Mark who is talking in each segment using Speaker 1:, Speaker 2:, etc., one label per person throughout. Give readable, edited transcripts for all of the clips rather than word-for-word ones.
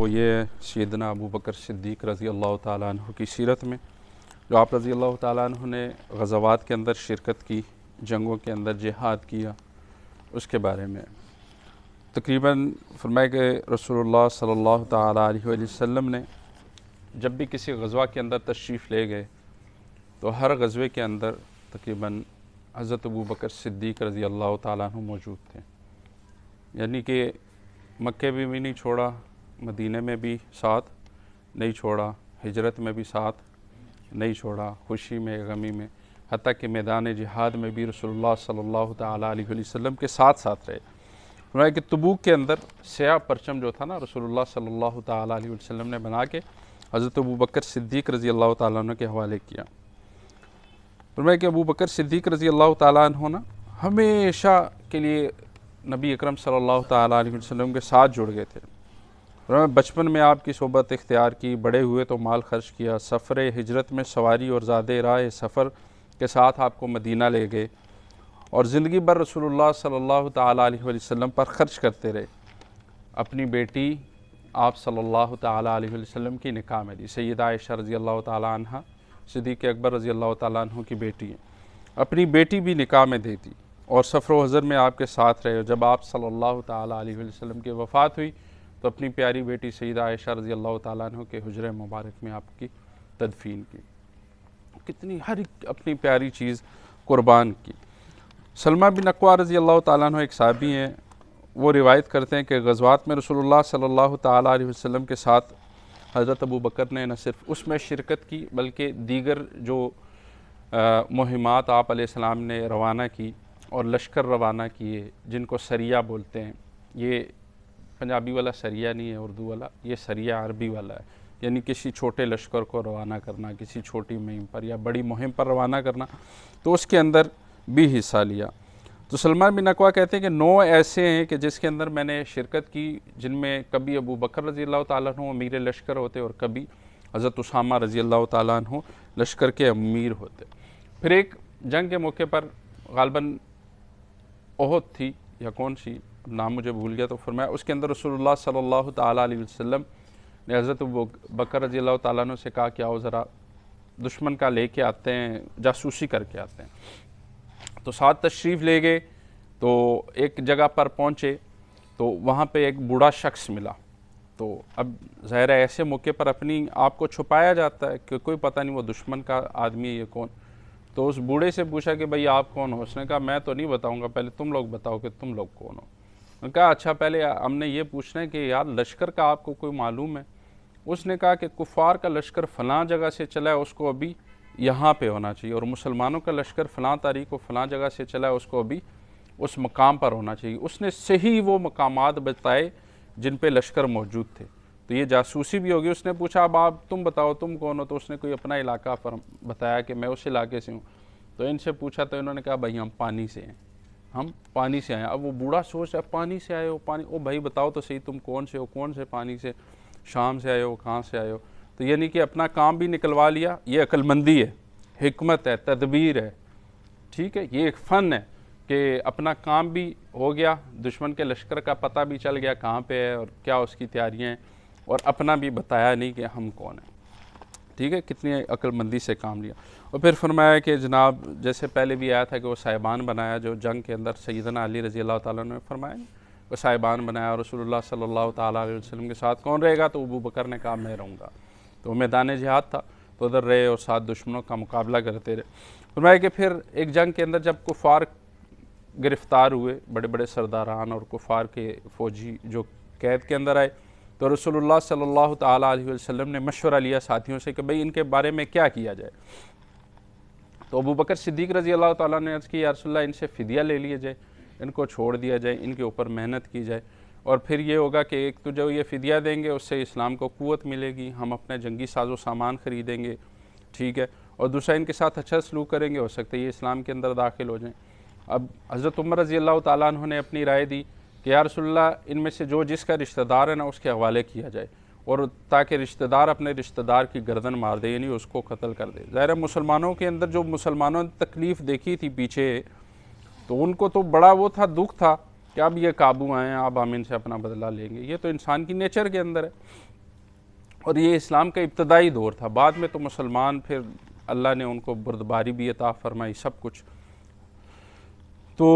Speaker 1: वो ये है सैयदना अबू बकर सिद्दीक़ रज़ी अल्लाह ताला अन्हु की सीरत में, जो आप रज़ी अल्लाह ताला अन्हु ने ग़ज़वात के अंदर शिरकत की, जंगों के अंदर जिहाद किया, उसके बारे में। तकरीबन फरमाया कि रसूलुल्लाह सल्लल्लाहु ताला अलैहि वसल्लम ने जब भी किसी ग़ज़वा के अंदर तशरीफ़ ले गए तो हर ग़ज़वे के अंदर तकरीबन हज़रत अबू बकर सिद्दीक़ रज़ी अल्लाह ताला अन्हु मौजूद थे। यानी कि मक्के में भी नहीं छोड़ा, मदीने में भी साथ नहीं छोड़ा, हिजरत में भी साथ नहीं छोड़ा, खुशी में गमी में, हत्ता कि मैदान जिहाद में भी रसूलुल्लाह सल्लल्लाहु ताला अलैहि वसल्लम के साथ साथ रहे। उन्होंने कि तबूक के अंदर स्याह परचम जो था ना, रसूलुल्लाह सल्लल्लाहु ताला अलैहि वसल्लम ने बना के हज़रत अबू बकर सिद्दीक़ रज़ी अल्लाह ताला अन्हु के हवाले किया। फरमाया कि अबू बकर सिद्दीक़ रज़ी अल्लाह ताला अन्हु ना हमेशा के लिए नबी अकरम सल्लल्लाहु ताला अलैहि वसल्लम के साथ जुड़ गए थे। फरमाया बचपन में आपकी सोबत इख्तियार की, बड़े हुए तो माल खर्च किया, सफ़र हिजरत में सवारी और ज़ादे राह सफ़र के साथ आपको मदीना ले गए और ज़िंदगी भर रसूलुल्लाह सल्लल्लाहु ताला अलैहि वसल्लम पर ख़र्च करते रहे। अपनी बेटी आप सल्लल्लाहु ताला अलैहि वसल्लम की निकाह में दी, सैयदा आयशा रज़ी अल्लाह ताला अन्हा सिद्दीक़ अकबर रज़ी अल्लाह ताला अन्हु की बेटी हैं, अपनी बेटी भी निकाह में दे दी और सफ़र हज़र में आपके साथ रहे। जब आप सल्लल्लाहु ताला अलैहि वसल्लम की वफ़ात हुई तो अपनी प्यारी बेटी सैयदा आयशा रज़ी अल्लाह ताला अन्हा के हुजरे मुबारक में आपकी तदफीन की। कितनी हर एक अपनी प्यारी चीज़ कुर्बान की। सलमा बिन अक्वा रज़ी अल्लाह ताला अन्हा एक साहबी हैं, वो रिवायत करते हैं कि ग़ज़वात में रसूलुल्लाह सल्लल्लाहु ताला अलैहि वसल्लम के साथ हज़रत अबू बकर ने न सिर्फ उसमें शिरकत की बल्कि दीगर जो मुहिमात आप अलैहिस्सलाम ने रवाना की और लश्कर रवाना किए, जिनको सरिया बोलते हैं। ये पंजाबी वाला सरिया नहीं है, उर्दू वाला, ये सरिया अरबी वाला है, यानी किसी छोटे लश्कर को रवाना करना, किसी छोटी मुहिम पर या बड़ी मुहिम पर रवाना करना, तो उसके अंदर भी हिस्सा लिया। तो सलमान बिन अक्वा कहते हैं कि 9 ऐसे हैं कि जिसके अंदर मैंने शिरकत की, जिनमें कभी अबू बकर रज़ी अल्लाह ताला अन्हु अमीर लश्कर होते और कभी हज़रत उसामा रज़ी अल्लाह ताला अन्हु लश्कर के अमीर होते। फिर एक जंग के मौके पर ग़ालिबन ओहद थी या कौन सी, नाम मुझे भूल गया, तो फरमाया उसके अंदर रसूलुल्लाह सल्लल्लाहु ताला अलैहि वसल्लम ने हज़रत अबू बकर रज़ी अल्लाह ताला अन्हु से कहा कि आओ ज़रा दुश्मन का लेके आते हैं, जासूसी करके आते हैं। तो साथ तशरीफ़ ले गए, तो एक जगह पर पहुँचे तो वहाँ पे एक बूढ़ा शख्स मिला। तो अब ज़ाहिर है ऐसे मौके पर अपनी आप को छुपाया जाता है कि कोई पता नहीं वो दुश्मन का आदमी है ये कौन। तो उस बूढ़े से पूछा कि भाई आप कौन हो? उसने कहा मैं तो नहीं बताऊँगा, पहले तुम लोग बताओ कि तुम लोग कौन हो। उन्होंने कहा अच्छा पहले हमने ये पूछना है कि यार लश्कर का आपको कोई मालूम है? उसने कहा कि कुफ़ार का लश्कर फ़लाँ जगह से चला है, उसको अभी यहाँ पे होना चाहिए, और मुसलमानों का लश्कर फ़लाँ तारीख को फ़लाँ जगह से चला है, उसको अभी उस मकाम पर होना चाहिए। उसने सही वो मकामात बताए जिन पे लश्कर मौजूद थे। तो ये जासूसी भी होगी। उसने पूछा अब आप तुम बताओ तुम कौन हो? तो उसने कोई अपना इलाका पर बताया कि मैं उस इलाके से हूँ। तो इनसे पूछा तो इन्होंने कहा भाई हम पानी से हैं, हम पानी से आए। अब वो बूढ़ा सोच रहा पानी से आए हो? पानी, ओ भाई बताओ तो सही तुम कौन से हो? कौन से पानी से? शाम से आए हो? कहाँ से आए हो? तो यानी कि अपना काम भी निकलवा लिया। ये अक्लमंदी है, हिकमत है, तदबीर है, ठीक है, ये एक फ़न है कि अपना काम भी हो गया, दुश्मन के लश्कर का पता भी चल गया कहाँ पे है और क्या उसकी तैयारियाँ हैं, और अपना भी बताया नहीं कि हम कौन हैं। ठीक है, कितनी अक्लमंदी से काम लिया। और फिर फरमाया कि जनाब जैसे पहले भी आया था कि वो साहिबान बनाया, जो जंग के अंदर सैयदना अली रज़ी अल्लाह ताला ने फरमाया वो साहिबान बनाया। रसूलुल्लाह सल्लल्लाहु ताला अलैहि वसल्लम के साथ कौन रहेगा? तो अबू बकर ने कहा मैं रहूँगा। तो मैदान जिहाद था तो उधर रहे और साथ दुश्मनों का मुकाबला करते रहे। फरमाया कि फिर एक जंग के अंदर जब कुफ़ार गिरफ़्तार हुए, बड़े बड़े सरदारान और कुफ़ार के फ़ौजी जो कैद के अंदर आए, तो रसूलुल्लाह सल्लल्लाहु ताला अलैहि वसल्लम ने मशवरा लिया साथियों से कि भाई इनके बारे में क्या किया जाए। तो अबू बकर सिद्दीक़ रज़ी अल्लाह ताला ने अर्ज़ की या रसूलल्लाह इनसे फ़िदिया ले लिया जाए, इनको छोड़ दिया जाए, इनके ऊपर मेहनत की जाए, और फिर ये होगा कि एक तो जो ये फ़िदिया देंगे उससे इस्लाम को क़ुव्वत मिलेगी, हम अपने जंगी साजो सामान ख़रीदेंगे, ठीक है, और दूसरा इनके साथ अच्छा सलूक करेंगे, हो सकता है ये इस्लाम के अंदर दाखिल हो जाएँ। अब हज़रत उमर रज़ी अल्लाह ताला अन्हु ने अपनी राय दी कि या रसूलल्लाह इनमें से जो जिसका रिश्तेदार है ना उसके हवाले किया जाए, और ताकि रिश्तेदार अपने रिश्तेदार की गर्दन मार दे, यानी उसको कत्ल कर दे। ज़ाहिर है मुसलमानों के अंदर जो मुसलमानों ने तकलीफ़ देखी थी पीछे, तो उनको तो बड़ा वो था, दुख था कि अब ये काबू आए हैं, अब हम इनसे अपना बदला लेंगे। ये तो इंसान की नेचर के अंदर है। और ये इस्लाम का इब्तदाई दौर था। बाद में तो मुसलमान फिर अल्लाह ने उनको बुर्दबारी भी अता फरमाई, सब कुछ। तो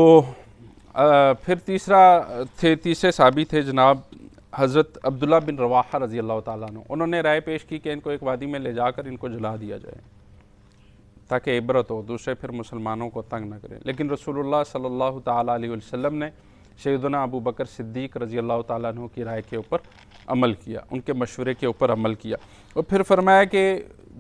Speaker 1: फिर तीसरे साहबी थे जनाब हज़रत अब्दुल्ला बिन रवाहा रज़ी अल्लाह ताला अन्हु। उन्होंने राय पेश की कि इनको एक वादी में ले जाकर इनको जला दिया जाए ताकि इबरत हो, दूसरे फिर मुसलमानों को तंग न करें। लेकिन रसूलुल्लाह सल्लल्लाहु ताला अलैहि वसल्लम ने सैयदना अबू बकर सिद्दीक़ रज़ी अल्लाह ताला अन्हु की राय के ऊपर अमल किया, उनके मशवरे के ऊपर अमल किया। और फिर फरमाया कि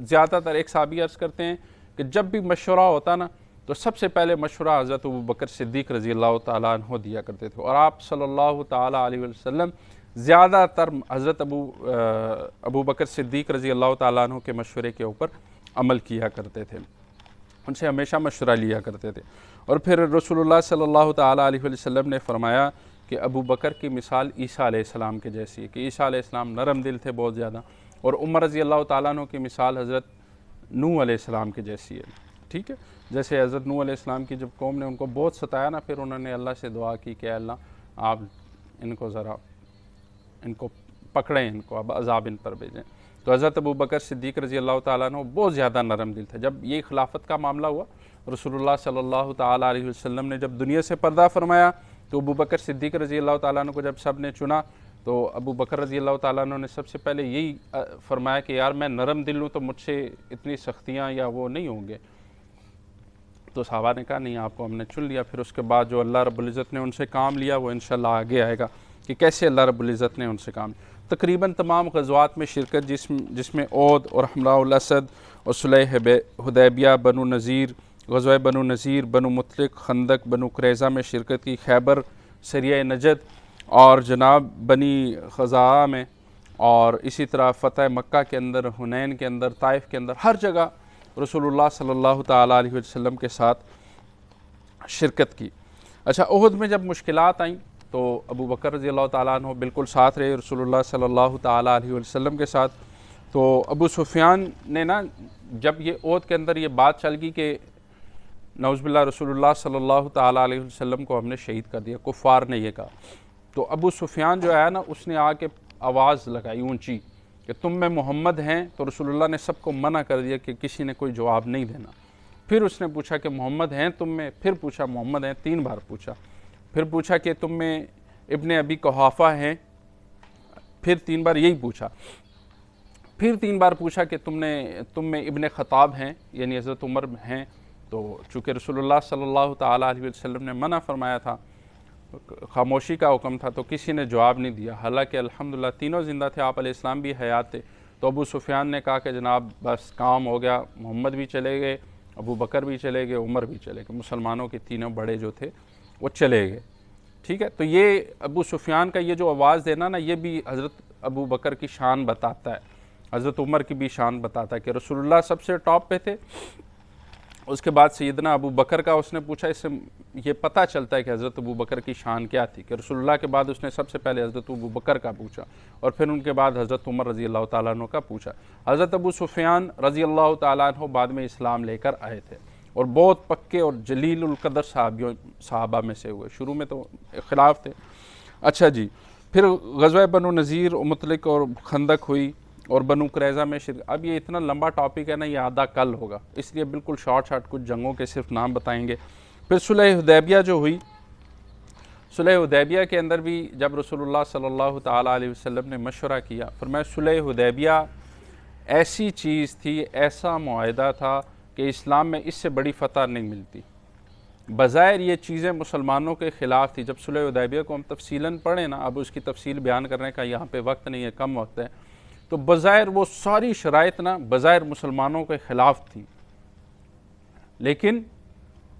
Speaker 1: ज़्यादातर एक साहबी अर्ज़ करते हैं कि जब भी मशवरा होता ना तो सबसे पहले मशवरा हज़रत अबू बकर सिद्दीक़ रज़ी अल्लाह ताला अन्हु दिया करते थे। और आप सल्लल्लाहु ताला अलैहि वसल्लम ज़्यादातर हज़रत अबू बकर सिद्दीक़ रज़ी अल्लाह ताला अन्हु के मशवरे के ऊपर अमल किया करते थे, उनसे हमेशा मशवरा लिया करते थे। और फिर रसूलुल्लाह सल्लल्लाहु ताला अलैहि वसल्लम ने फरमाया कि अबू बकर की मिसाल ईसा अलैहिस्सलाम के जैसी है, कि ईसा अलैहिस्सलाम नरम दिल थे बहुत ज़्यादा, और उमर रज़ी अल्लाह ताला अन्हु की मिसाल हज़रत नूह अलैहिस्सलाम के जैसी है। ठीक है, जैसे हज़रत नूह अलैहिस्सलाम की जब कौम ने उनको बहुत सताया ना, फिर उन्होंने अल्लाह से दुआ की कि अल्लाह आप इनको ज़रा इनको पकड़ें, इनको अब अज़ाब इन पर भेजें। तो हज़रत अबू बकर सिद्दीक़ रज़ी अल्लाह ताला अन्हु बहुत ज़्यादा नरम दिल था। जब ये खिलाफत का मामला हुआ, रसूलुल्लाह सल्लल्लाहु ताला अलैहि वसल्लम ने जब दुनिया से पर्दा फरमाया, तो अबू बकर सिद्दीक़ रज़ी अल्लाह ताला अन्हु को जब सब ने चुना, तो अबू बकर रज़ी अल्लाह ताला अन्हु ने सबसे पहले यही फरमाया कि यार मैं नरम दिल हूँ, तो मुझसे इतनी सख्तियाँ या वो नहीं होंगे। तो सहाबा ने कहा नहीं, आपको हमने चुन लिया। फिर उसके बाद जो अल्लाह रब्बुल इज़्ज़त ने उनसे काम लिया वो इंशाअल्लाह आगे आएगा कि कैसे अल्लाह रब्बुल इज़्ज़त ने उनसे काम। तकरीबन तमाम ग़ज़वात में शिरकत, जिसमें ओद और हमलाउल असद और सुलह हुदैबिया, बनु नज़ीर, ग़ज़वा बनु नज़ीर, बनु मुतलिक, खंदक, बनु कुरैज़ा में शिरकत की, खैबर, सरिया नजद और जनाब बनी ख़ज़ा में, और इसी तरह फ़तह मक्का के अंदर, हुनैन के अंदर, ताइफ़ के अंदर, हर जगह रसूलुल्लाह सल्लल्लाहु ताला अलैहि वसल्लम के साथ शिरकत की। अच्छा, उहुद में जब मुश्किलात आई तो अबू बकर रज़ी अल्लाह ताला अन्हु बिल्कुल साथ रहे रसूलुल्लाह सल्लल्लाहु ताला अलैहि वसल्लम के साथ। तो अबू सुफियान ने ना, जब ये उहुद के अंदर ये बात चल गई कि नौज़ुबिल्लाह रसूलुल्लाह सल्लल्लाहु ताला अलैहि वसल्लम को हमने शहीद कर दिया, कुफ़ार ने ये कहा, तो अबू सुफियान जो है ना, उसने आके आवाज़ लगाई ऊँची कि तुम में मोहम्मद हैं। तो रसूलुल्लाह ने सबको मना कर दिया कि किसी ने कोई जवाब नहीं देना। फिर उसने पूछा कि मोहम्मद हैं तुम में, फिर पूछा मोहम्मद हैं, 3 बार पूछा। फिर पूछा कि तुम में इब्ने अबी कुहाफ़ा हैं, फिर 3 बार यही पूछा। फिर 3 बार पूछा कि तुम में इब्ने ख़ताब हैं, यानी हज़रत उमर हैं। तो चूँकि रसूलुल्लाह सल्लल्लाहु ताला अलैहि वसल्लम ने मना फरमाया था, खामोशी का हुक्म था, तो किसी ने जवाब नहीं दिया। हालांकि अल्हम्दुलिल्लाह तीनों ज़िंदा थे, आप अलैहिस्सलाम भी हयात थे। तो अबू सुफियान ने कहा कि जनाब बस काम हो गया, मोहम्मद भी चले गए, अबू बकर भी चले गए, उमर भी चले गए, मुसलमानों के तीनों बड़े जो थे वो चले गए। ठीक है, तो ये अबू सुफियान का ये जो आवाज़ देना ना, ये भी हज़रत अबू बकर की शान बताता है, हज़रत उमर की भी शान बताता है कि रसूलुल्लाह सबसे टॉप पे थे। उसके बाद सैयदना अबू बकर का उसने पूछा, इससे ये पता चलता है कि हज़रत अबू बकर की शान क्या थी कि रसूलुल्लाह के बाद उसने सबसे पहले हज़रत अबू बकर का पूछा, और फिर उनके बाद हज़रत उमर रज़ी अल्लाह ताला अन्हु का पूछा। हज़रत अबू सुफियान रज़ी अल्लाह ताला अन्हु बाद में इस्लाम लेकर आए थे और बहुत पक्के और जलीलुल कदर सहाबा में से हुए। शुरू में तो खिलाफ थे। अच्छा जी, फिर ग़ज़वा बनु नज़ीर, मुतलिक और खंदक हुई, और बनु कुरैज़ा में शिरक। अब ये इतना लंबा टॉपिक है ना, ये आधा कल होगा, इसलिए बिल्कुल शॉर्ट कुछ जंगों के सिर्फ नाम बताएंगे। फिर सुलह हुदैबिया जो हुई, सुलह हुदैबिया के अंदर भी जब रसूलुल्लाह सल्लल्लाहु ताला अलैहि वसल्लम ने मशवरा किया, फरमाया सुलह हुदैबिया ऐसी चीज़ थी, ऐसा मुआहदा था कि इस्लाम में इससे बड़ी फ़तह नहीं मिलती। बज़ाहिर ये चीज़ें मुसलमानों के ख़िलाफ़ थी। जब सुलह हुदैबिया को हम तफसीलन पढ़ें ना, अब उसकी तफसील बयान करने का यहाँ पे वक्त नहीं है, कम वक्त है, तो बज़ाहिर वो सारी शराइत ना बज़ाहिर मुसलमानों के ख़िलाफ़ थी, लेकिन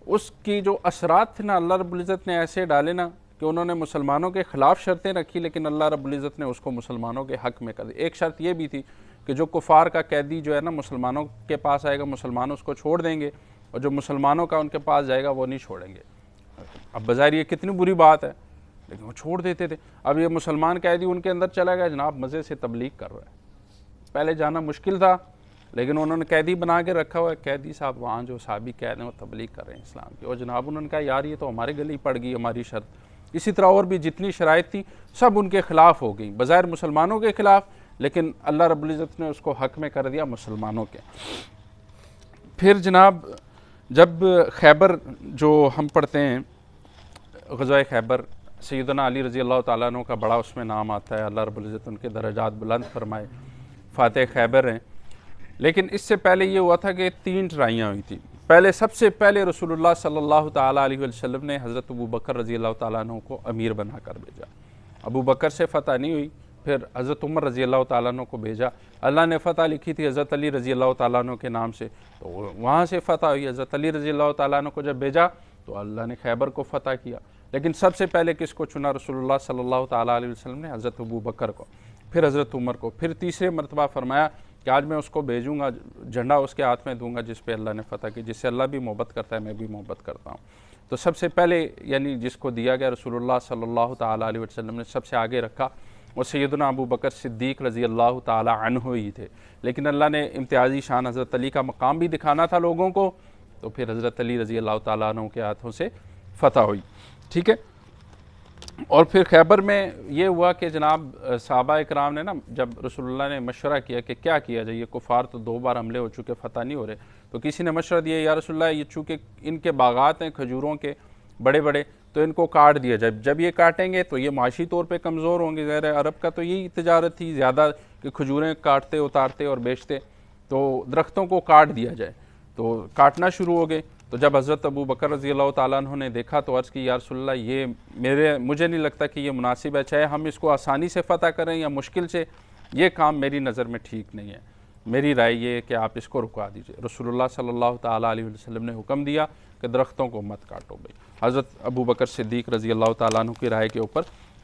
Speaker 1: उसकी जो असरात थे ना, अल्लाह रब्बुल इज़्ज़त ने ऐसे डाले ना कि उन्होंने मुसलमानों के ख़िलाफ़ शर्तें रखी, लेकिन अल्लाह रब्बुल इज़्ज़त ने उसको मुसलमानों के हक़ में कर दी। एक शर्त यह भी थी कि जो कुफ़ार का कैदी जो है ना मुसलमानों के पास आएगा, मुसलमान उसको छोड़ देंगे, और जो मुसलमानों का उनके पास जाएगा वो नहीं छोड़ेंगे। अब बज़ाहिर ये कितनी बुरी बात है, लेकिन वो छोड़ देते थे। अब ये मुसलमान कैदी उनके अंदर चला गया, जनाब मज़े से तबलीग कर रहा है। पहले जाना मुश्किल था, लेकिन उन्होंने कैदी बना के रखा हुआ है। कैदी साहब वहाँ जो साहबी कैद हैं वो तबलीग कर रहे हैं इस्लाम की, और जनाब उन्होंने कहा यार ये तो हमारे गले ही पड़ गई हमारी शर्त। इसी तरह और भी जितनी शराइत थी सब उनके ख़िलाफ़ हो गई, बज़ाहिर मुसलमानों के ख़िलाफ़, लेकिन अल्लाह रब्बुल इज़्ज़त ने उसको हक़ में कर दिया मुसलमानों के। फिर जनाब जब खैबर जो हम पढ़ते हैं ग़ज़वा खैबर, सैयदना अली रज़ी अल्लाह ताला अन्हु का बड़ा उसमें नाम आता है, अल्लाह रब्बुल इज़्ज़त उनके दर्जात बुलंद फरमाए, फ़ातिह खैबर हैं। लेकिन इससे पहले ये हुआ था कि 3 ट्राइयाँ हुई थी। पहले सबसे पहले रसूलुल्लाह सल्लल्लाहु ताला अलैहि वसल्लम ने हज़रत अबू बकर रज़ी अल्लाह ताला अन्हु को अमीर बना कर भेजा। अबू बकर से फ़तह नहीं हुई, फिर हज़रत उमर रज़ी अल्लाह ताला अन्हु को भेजा। अल्लाह ने फ़तह लिखी थी हज़रत अली रज़ी अल्लाह ताला अन्हु के नाम से, तो वहाँ से फ़तह हुई। हज़रत अली रज़ी अल्लाह ताला अन्हु को जब भेजा तो अल्लाह ने खैबर को फ़तह किया। लेकिन सबसे पहले किसको चुना? रसूलुल्लाह सल्लल्लाहु ताला अलैहि वसल्लम ने हज़रत अबू बकर को, फिर हज़रत उमर को, फिर तीसरे मरतबा फरमाया कि आज मैं उसको भेजूँगा, झंडा उसके हाथ में दूंगा जिस पे अल्लाह ने फ़तह की, जिससे अल्लाह भी मोहब्बत करता है, मैं भी मोहब्बत करता हूँ। तो सबसे पहले यानी जिसको दिया गया रसूलुल्लाह सल्लल्लाहु ताला अलैहि वसल्लम ने सबसे आगे रखा, वो सैयदना अबू बकर सिद्दीक़ रज़ी अल्लाह ताला अन्हु ही थे। लेकिन अल्लाह ने इम्तियाज़ी शान हज़रत अली का मकाम भी दिखाना था लोगों को, तो फिर हज़रत अली रज़ी अल्लाह ताला अन्हु के हाथों से फ़तह हुई। ठीक है। और फिर खैबर में ये हुआ कि जनाब सहाबा इकराम ने ना, जब रसूलुल्लाह ने मशवरा किया कि क्या किया जाए, ये कुफ़ार तो 2 बार हमले हो चुके, फ़तह नहीं हो रहे, तो किसी ने मशवरा दिया या रसूलुल्लाह ये चूँकि इनके बागात हैं खजूरों के बड़े बड़े, तो इनको काट दिया जाए। जब ये काटेंगे तो ये माशी तौर पे कमज़ोर होंगे। ज़ाहिर है अरब का तो यही तिजारत थी ज़्यादा कि खजूरें काटते उतारते और बेचते, तो दरख्तों को काट दिया जाए। तो काटना शुरू हो गए। तो जब हज़रत अबू बकर रज़ी अल्लाह ताला अन्हु ने देखा तो अर्ज़ की, या रसूलल्लाह ये मुझे नहीं लगता कि ये मुनासिब है, चाहे हम इसको आसानी से फ़तह करें या मुश्किल से, ये काम मेरी नज़र में ठीक नहीं है। मेरी राय ये है कि आप इसको रुकवा दीजिए। रसूलुल्लाह सल्लल्लाहु ताला अलैहि वसल्लम ने हुक्म दिया कि दरख्तों को मत काटो भाई। हज़रत अबू बकर सिद्दीक़ रज़ी अल्लाह ताला अन्हु की राय के ऊपर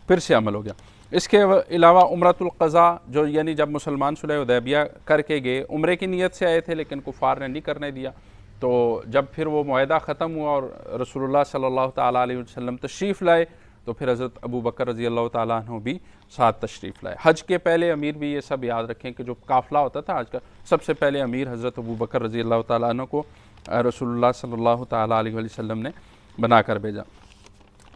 Speaker 1: फिर से अमल हो गया। इसके अलावा उम्रतुल क़ज़ा, जो यानी जब मुसलमान सुलह हुदैबिया करके गए, उम्रे की नीयत से आए थे लेकिन कुफ़ार ने नहीं करने दिया, तो जब फिर वो मुआहदा ख़त्म हुआ और रसूलुल्लाह सल्लल्लाहु ताला अलैहि वसल्लम तशरीफ़ लाए, तो फिर हज़रत अबू बकर रज़ी अल्लाह ताला अन्हु भी साथ तशरीफ़ लाए। हज के पहले अमीर भी, ये सब याद रखें कि जो काफ़िला होता था हज का, सबसे पहले अमीर हज़रत अबू बकर रज़ी अल्लाह ताला अन्हु को रसूलुल्लाह सल्लल्लाहु ताला अलैहि वसल्लम ने बना कर भेजा।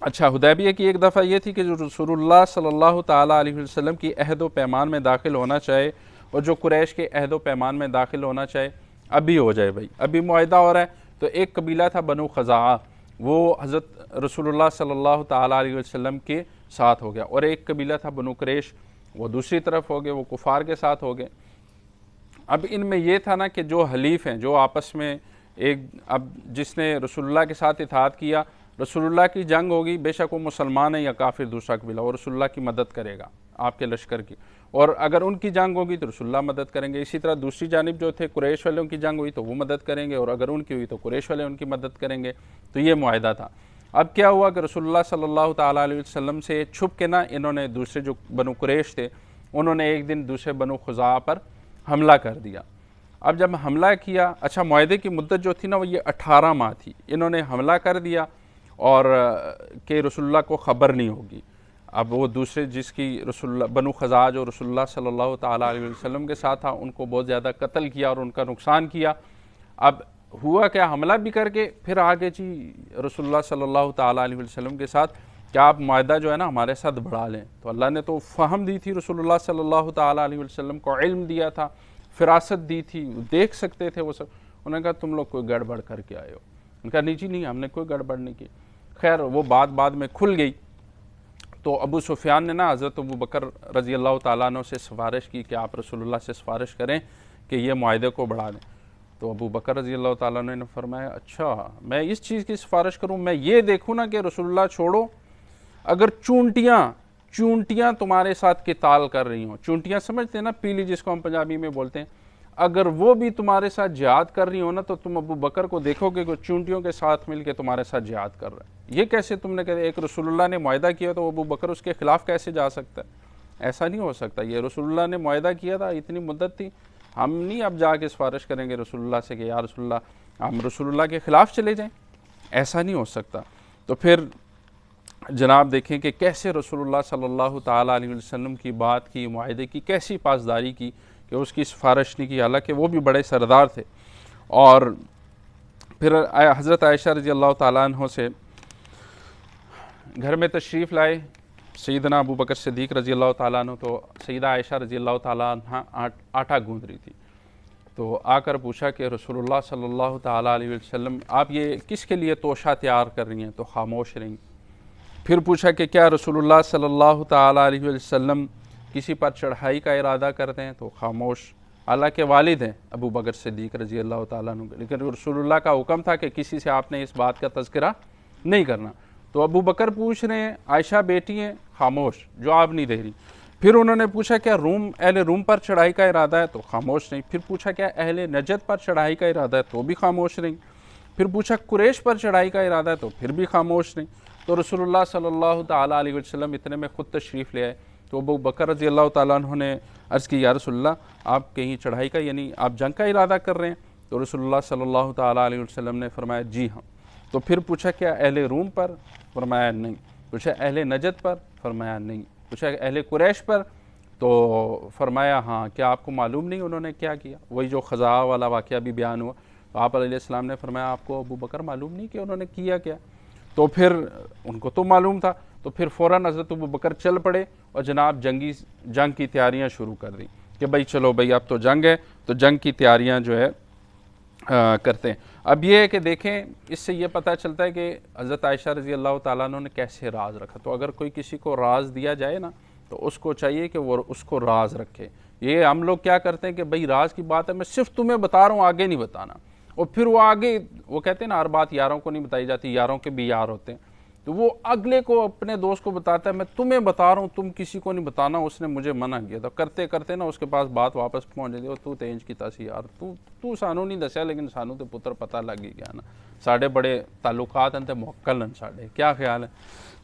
Speaker 1: अच्छा, हुदैबिया की एक दफ़ा ये थी कि जो रसूलुल्लाह सल्लल्लाहु ताला अलैहि वसल्लम की अहद व पैमान में दाखिल होना चाहे और जो कुरैश के अहद व पैमान में दाखिल होना चाहे, अभी हो जाए भाई, अभी मुआहदा हो रहा है। तो एक कबीला था बनु ख़ज़ाआ, वो हज़रत रसूलुल्लाह सल्लल्लाहु ताला अलैहि वसल्लम के साथ हो गया, और एक कबीला था बनु कुरैश, वो दूसरी तरफ हो गए, वो कुफ़ार के साथ हो गए। अब इनमें यह था ना कि जो हलीफ हैं, जो आपस में एक, अब जिसने रसूलुल्लाह के साथ इत्तेहाद किया, रसूलुल्लाह की जंग होगी, बेशक वो मुसलमान है या काफिर दूसरा कबीला, और रसूलुल्लाह की मदद करेगा आपके लश्कर की, और अगर उनकी जंग होगी तो रसूलुल्लाह मदद करेंगे। इसी तरह दूसरी जानिब जो थे कुरैश वालों की जंग हुई तो वो मदद करेंगे, और अगर उनकी हुई तो कुरैश वाले उनकी मदद करेंगे। तो ये मुआहदा था। अब क्या हुआ कि रसूलुल्लाह सल्लल्लाहु ताला अलैहि वसल्लम से छुप के ना, इन्होंने दूसरे जो बनु कुरैश थे, उन्होंने एक दिन दूसरे बनु ख़ुज़ा पर हमला कर दिया। अब जब हमला किया, अच्छा मुआहदे की मुद्दत जो थी ना वो ये 18 माह थी, इन्होंने हमला कर दिया और के रसूलुल्लाह को ख़बर नहीं होगी। अब वो दूसरे जिसकी रसूलुल्लाह बनु ख़ज़ा जो रसूलुल्लाह सल्लल्लाहु ताला अलैहि वसल्लम के साथ था, उनको बहुत ज़्यादा कत्ल किया और उनका नुकसान किया। अब हुआ क्या, हमला भी करके फिर आगे जी रसूलुल्लाह सल्लल्लाहु ताला अलैहि वसल्लम के साथ क्या आप मुआहदा जो है ना हमारे साथ बढ़ा लें। तो अल्लाह ने तो फ़हम दी थी रसूलुल्लाह सल्लल्लाहु ताला अलैहि वसल्लम को, इल्म दिया था, फ़िरासत दी थी, देख सकते थे वो सब। उन्होंने कहा तुम लोग कोई गड़बड़ करके आए हो। उनका निजी नहीं, हमने कोई गड़बड़ नहीं की। खैर वो बात बाद में खुल गई। तो अबू सुफियान ने ना हज़रत अबू बकर रज़ी अल्लाह ताला अन्हु से सिफारिश की कि आप रसूलुल्लाह से सिफारिश करें कि ये मुआहदे को बढ़ा दें। तो अबू बकर रज़ी अल्लाह ताला अन्हु ने फरमाया, अच्छा मैं इस चीज़ की सिफारिश करूँ, मैं ये देखूँ ना कि रसूलुल्लाह छोड़ो, अगर चूंटियाँ तुम्हारे साथ किताल कर रही हों, चूंटियाँ समझते हैं ना, पीली जिसको हम पंजाबी में बोलते हैं, अगर वो भी तुम्हारे साथ जिहाद कर रही हो ना, तो तुम अबू बकर को देखोगे कि चूंटियों के साथ मिलकर तुम्हारे साथ जिहाद कर रहा है। ये कैसे तुमने कहा, एक रसूलुल्लाह ने मुआहदा किया तो अबू बकर उसके खिलाफ कैसे जा सकता है? ऐसा नहीं हो सकता। ये रसूलुल्लाह ने मुआहदा किया था, इतनी मुद्दत थी, हम नहीं अब जाके सिफारिश करेंगे रसूलुल्लाह से कि या रसूलुल्लाह हम रसूलुल्लाह के खिलाफ चले जाएं, ऐसा नहीं हो सकता। तो फिर जनाब देखें कि कैसे रसूलुल्लाह सल्लल्लाहु ताला अलैहि वसल्लम की बात की, मुआहदे की कैसी पासदारी की कि उसकी सिफारिश नहीं की, हालांकि वो भी बड़े सरदार थे। और फिर हज़रत आयशा रज़ी अल्लाह ताला अन्हा से घर में तशरीफ़ लाए सैयदना अबू बकर सिद्दीक़ रज़ी अल्लाह ताला अन्हु तो सैयदा आयशा रज़ी अल्लाह ताला अन्हा आटा गूंद रही थी, तो आकर पूछा कि रसूलुल्लाह सल्लल्लाहु ताला अलैहि वसल्लम आप ये किसके लिए तोशा तैयार कर रही हैं, तो खामोश रहीं। फिर पूछा कि क्या रसूलुल्लाह सल्लल्लाहु ताला अलैहि वसल्लम किसी पर चढ़ाई का इरादा करते हैं, तो खामोश। हालांकि वालिद हैं अबू बकर सिद्दीक़ रज़ी अल्लाह ताला अन्हु, लेकिन रसूलुल्लाह का हुक्म था कि किसी से आपने इस बात का तज़किरा नहीं करना। तो अबू बकर पूछ रहे हैं, आयशा बेटी हैं, खामोश, जवाब नहीं दे रही। फिर उन्होंने पूछा क्या अहले रूम पर चढ़ाई का इरादा है, तो खामोश नहीं। फिर पूछा क्या अहले नजद पर चढ़ाई का इरादा है, तो भी खामोश नहीं। फिर पूछा कुरैश पर चढ़ाई का इरादा है, तो फिर भी खामोश नहीं। तो रसूलुल्लाह सल्लल्लाहु ताला अलैहि वसल्लम इतने में ख़ुद तशरीफ़ ले आए। तो अबू बकर रज़ी अल्लाह ताला अन्हु ने अर्ज़ की, या रसूलल्लाह आप कहीं चढ़ाई का यानी आप जंग का इरादा कर रहे हैं? तो रसूलुल्लाह सल्लल्लाहु ताला अलैहि वसल्लम ने फरमाया जी हाँ। तो फिर पूछा क्या अहले रूम पर? फरमाया नहीं। पूछा अहले नजद पर? फरमाया नहीं। पूछा अहले कुरैश पर? तो फरमाया हाँ। क्या आपको मालूम नहीं उन्होंने क्या किया? वही जो ख़ज़ा वाला वाक़या भी बयान हुआ। तो आप अलैहिस्सलाम ने फरमाया आपको अबू बकर मालूम नहीं कि उन्होंने किया क्या? तो फिर उनको तो मालूम था। तो फिर फ़ौरन हज़रत अबू बकर चल पड़े और जनाब जंग की तैयारियाँ शुरू कर दी कि भाई चलो भाई अब तो जंग है, तो जंग की तैयारियाँ जो है करते हैं। अब ये है कि देखें, इससे ये पता चलता है कि हज़रत आयशा रज़ी अल्लाह ताला अन्हा ने कैसे राज रखा। तो अगर कोई किसी को राज दिया जाए ना, तो उसको चाहिए कि वो उसको राज रखे। ये हम लोग क्या करते हैं कि भाई राज की बात है, मैं सिर्फ तुम्हें बता रहा हूँ, आगे नहीं बताना। और फिर वो आगे वो कहते हैं ना, हर बात यारों को नहीं बताई जाती, यारों के भी यार होते हैं। तो वो अगले को अपने दोस्त को बताता है, मैं तुम्हें बता रहा हूँ, तुम किसी को नहीं बताना, उसने मुझे मना किया था। करते करते ना उसके पास बात वापस पहुँच जाती है, तू तो इंज कीता सी यार, तू सानू नहीं दसिया, लेकिन सानू तो पुत्र पता लग ही गया ना, साढ़े बड़े ताल्लुकात हैं, मुवक्कल हैं साढ़े, क्या ख्याल है?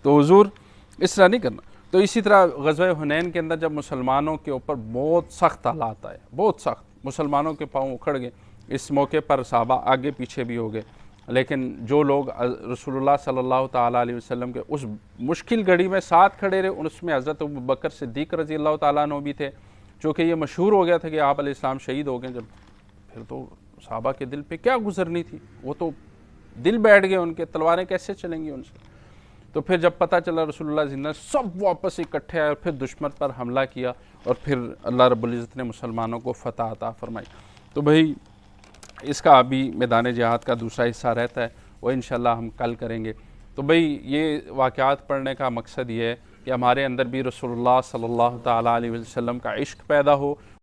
Speaker 1: तो हुजूर इस तरह नहीं करना। तो इसी तरह ग़ज़वा हुनैन के अंदर जब मुसलमानों के ऊपर बहुत सख्त हालात आए, बहुत सख्त, मुसलमानों के पाँव उखड़ गए, इस मौके पर सहाबा आगे पीछे भी हो गए। लेकिन जो लोग रसूलुल्लाह सल्लल्लाहु ताला अलैहि वसल्लम के उस मुश्किल घड़ी में साथ खड़े रहे, उसमें हज़रत अबू बकर सिद्दीक़ रज़ी अल्लाह ताला अन्हु भी थे। चूँकि ये मशहूर हो गया था कि आप अलैहिस्सलाम शहीद हो गए, जब फिर तो सहाबा के दिल पे क्या गुजरनी थी, वो तो दिल बैठ गए उनके, तलवारें कैसे चलेंगी उनसे। तो फिर जब पता चला रसूलुल्लाह जिंदा, सब वापस इकट्ठे आए और फिर दुश्मन पर हमला किया, और फिर अल्लाह रब्बुल इज़्ज़त ने मुसलमानों को फ़तह अता फरमाई। तो भाई इसका अभी मैदान जिहाद का दूसरा हिस्सा रहता है, वो इंशाअल्लाह हम कल करेंगे। तो भाई ये वाक़यात पढ़ने का मकसद ये है कि हमारे अंदर भी रसूलुल्लाह सल्लल्लाहु ताला अलैहि वसल्लम का इश्क पैदा हो,